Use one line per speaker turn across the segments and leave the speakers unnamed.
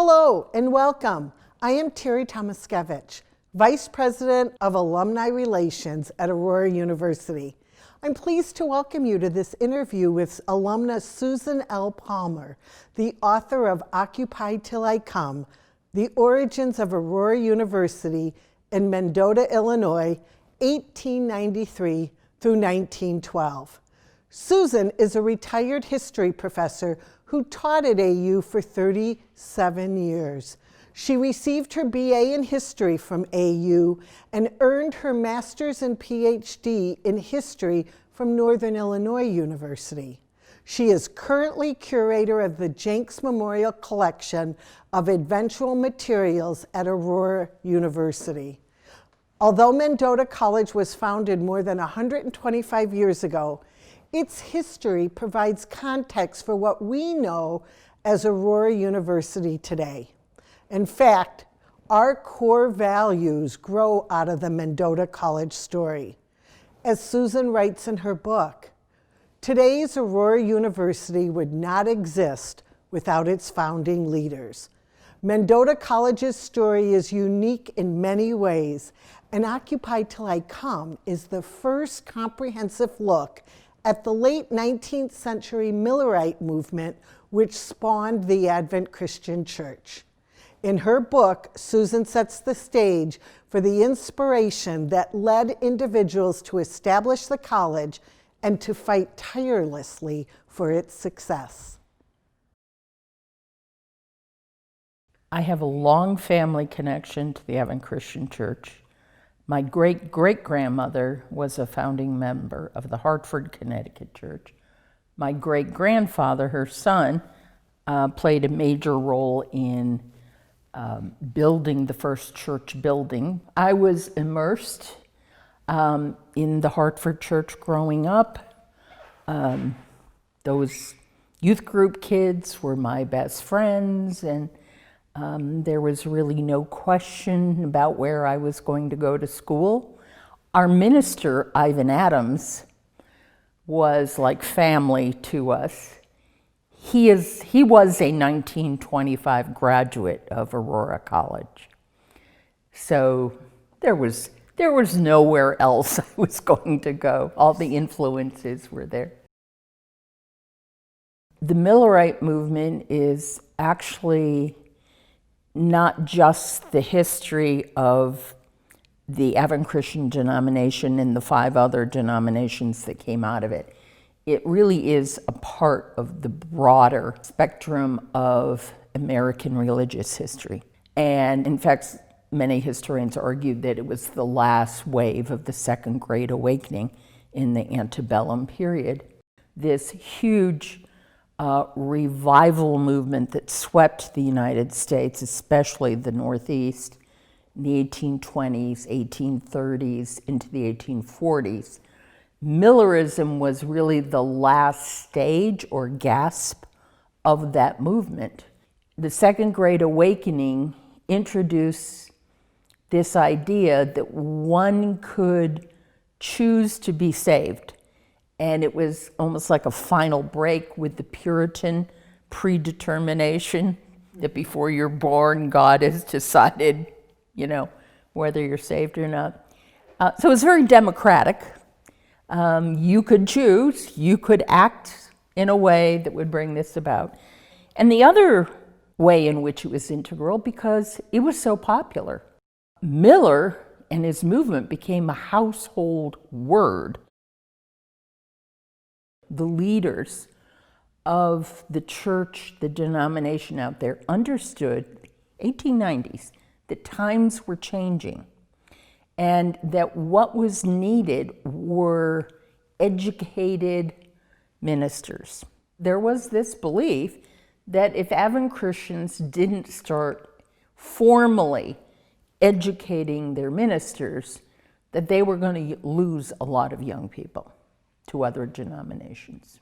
Hello and welcome. I am Terry Tomaskevich, Vice President of Alumni Relations at Aurora University. I'm pleased to welcome you to this interview with alumna Susan L. Palmer, the author of Occupy Till I Come, The Origins of Aurora University in Mendota, Illinois, 1893 through 1912. Susan is a retired history professor who taught at AU for 37 years. She received her BA in history from AU and earned her master's and PhD in history from Northern Illinois University. She is currently curator of the Jenks Memorial Collection of Eventual Materials at Aurora University. Although Mendota College was founded more than 125 years ago, its history provides context for what we know as Aurora University today. In fact, our core values grow out of the Mendota College story. As Susan writes in her book, today's Aurora University would not exist without its founding leaders. Mendota College's story is unique in many ways, and Occupy Till I Come is the first comprehensive look at the late 19th century Millerite movement, which spawned the Advent Christian Church. In her book, Susan sets the stage for the inspiration that led individuals to establish the college and to fight tirelessly for its success.
I have a long family connection to the Advent Christian Church. My great-great-grandmother was a founding member of the Hartford, Connecticut Church. My great-grandfather, her son, played a major role in building the first church building. I was immersed in the Hartford Church growing up. Those youth group kids were my best friends, and there was really no question about where I was going to go to school. Our minister, Ivan Adams, was like family to us. He was a 1925 graduate of Aurora College. So there was nowhere else I was going to go. All the influences were there. The Millerite movement is actually not just the history of the Advent Christian denomination and the 5 other denominations that came out of it. It really is a part of the broader spectrum of American religious history. And in fact, many historians argued that it was the last wave of the Second Great Awakening in the antebellum period. This huge revival movement that swept the United States, especially the Northeast, in the 1820s, 1830s, into the 1840s. Millerism was really the last stage or gasp of that movement. The Second Great Awakening introduced this idea that one could choose to be saved. And it was almost like a final break with the Puritan predetermination that before you're born, God has decided, whether you're saved or not. So it was very democratic. You could choose, you could act in a way that would bring this about. And the other way in which it was integral, because it was so popular. Miller and his movement became a household word. The leaders of the church, the denomination out there, understood, 1890s, that times were changing and that what was needed were educated ministers. There was this belief that if Advent Christians didn't start formally educating their ministers, that they were going to lose a lot of young people to other denominations.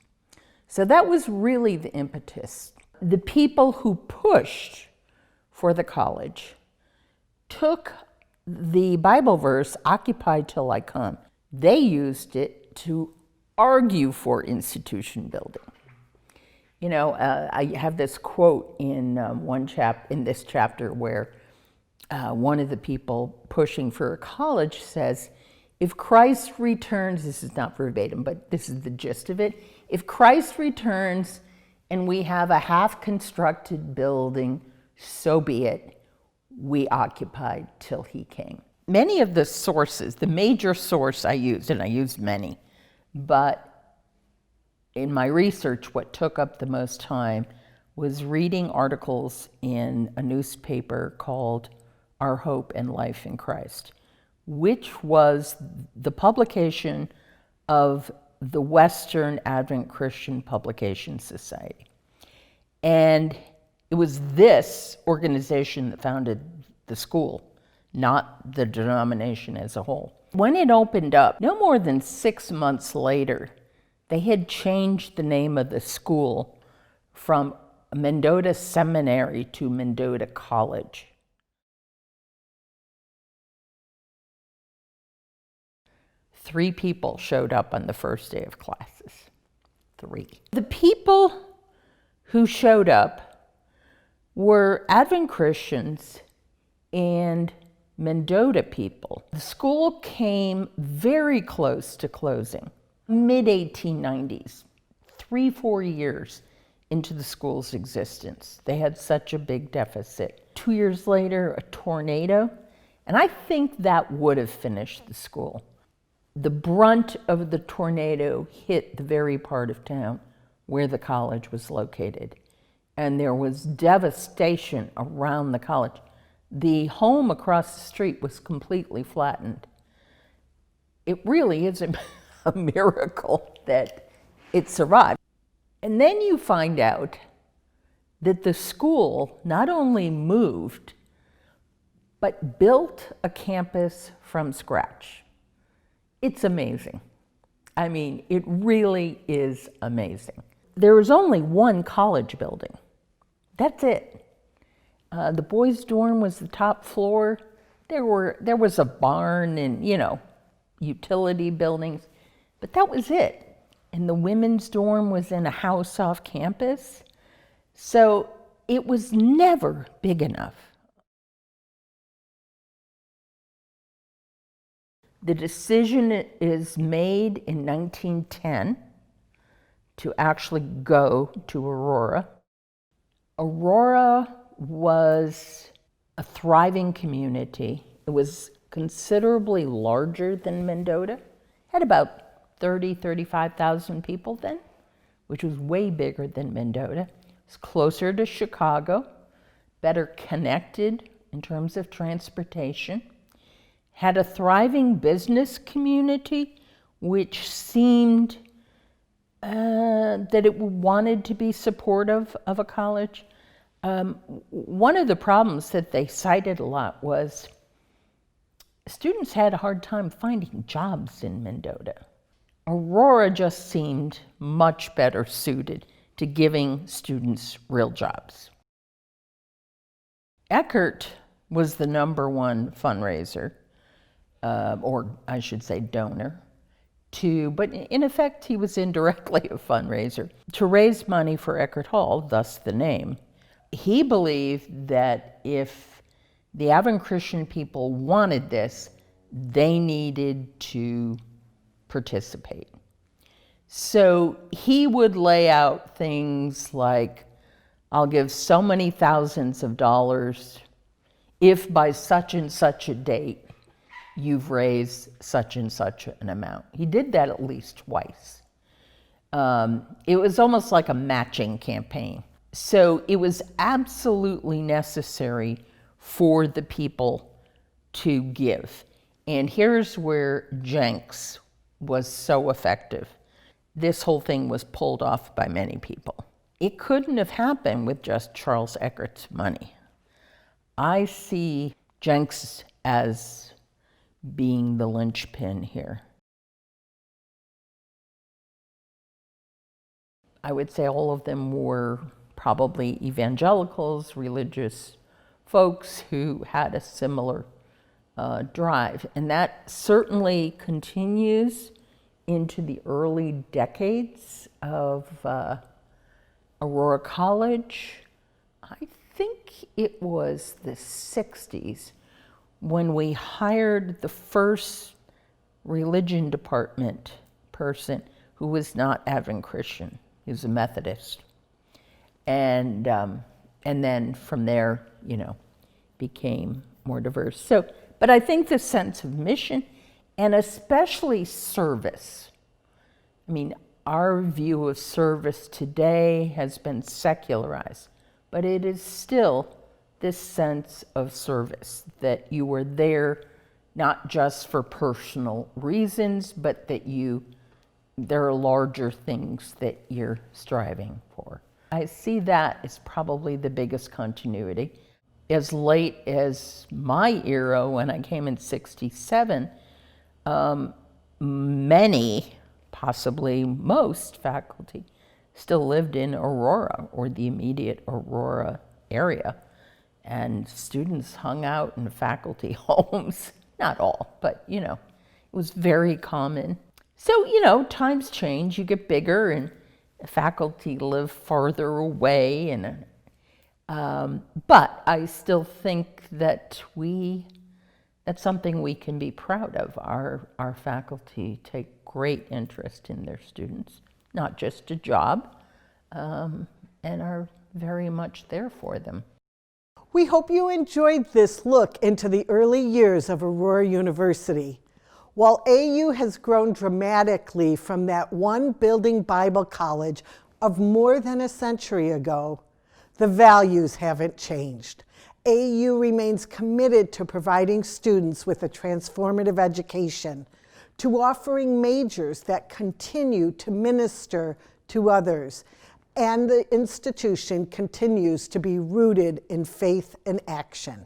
So that was really the impetus. The people who pushed for the college took the Bible verse, Occupy Till I Come. They used it to argue for institution building. You know, I have this quote in in this chapter where one of the people pushing for a college says, if Christ returns, this is not verbatim, but this is the gist of it. If Christ returns and we have a half-constructed building, so be it. We occupied till he came. Many of the sources, the major source I used, and I used many, but in my research, what took up the most time was reading articles in a newspaper called Our Hope and Life in Christ, which was the publication of the Western Advent Christian Publication Society. And it was this organization that founded the school, not the denomination as a whole. When it opened up, no more than 6 months later, they had changed the name of the school from Mendota Seminary to Mendota College. Three people showed up on the first day of classes. 3. The people who showed up were Advent Christians and Mendota people. The school came very close to closing. Mid-1890s, 3-4 years into the school's existence. They had such a big deficit. 2 years later, a tornado, and I think that would have finished the school. The brunt of the tornado hit the very part of town where the college was located, and there was devastation around the college. The home across the street was completely flattened. It really is a miracle that it survived. And then you find out that the school not only moved, but built a campus from scratch. It's amazing. I mean, it really is amazing. There was only one college building. That's it. The boys' dorm was the top floor. There was a barn and, utility buildings, but that was it. And the women's dorm was in a house off campus. So it was never big enough. The decision is made in 1910 to actually go to Aurora. Aurora was a thriving community. It was considerably larger than Mendota. Had about 35,000 people then, which was way bigger than Mendota. It's closer to Chicago, better connected in terms of transportation. Had a thriving business community, which seemed that it wanted to be supportive of a college. One of the problems that they cited a lot was students had a hard time finding jobs in Mendota. Aurora just seemed much better suited to giving students real jobs. Eckert was the #1 fundraiser, or I should say donor, but in effect he was indirectly a fundraiser, to raise money for Eckert Hall, thus the name. He believed that if the Advent Christian people wanted this, they needed to participate. So he would lay out things like, I'll give so many thousands of dollars if by such and such a date you've raised such and such an amount. He did that at least twice. It was almost like a matching campaign. So it was absolutely necessary for the people to give. And here's where Jenks was so effective. This whole thing was pulled off by many people. It couldn't have happened with just Charles Eckert's money. I see Jenks as being the linchpin here. I would say all of them were probably evangelicals, religious folks who had a similar drive. And that certainly continues into the early decades of Aurora College, I think it was the 60s when we hired the first religion department person who was not Advent Christian. He was a Methodist. And then from there, became more diverse. So, but I think the sense of mission and especially service. I mean, our view of service today has been secularized, but it is still this sense of service, that you were there not just for personal reasons, but that there are larger things that you're striving for. I see that as probably the biggest continuity. As late as my era, when I came in '67, many, possibly most faculty still lived in Aurora or the immediate Aurora area. And students hung out in faculty homes. Not all, but it was very common. So, times change, you get bigger and faculty live farther away. But I still think that that's something we can be proud of. Our faculty take great interest in their students, not just a job, and are very much there for them.
We hope you enjoyed this look into the early years of Aurora University. While AU has grown dramatically from that one building Bible college of more than a century ago, the values haven't changed. AU remains committed to providing students with a transformative education, to offering majors that continue to minister to others, and the institution continues to be rooted in faith and action.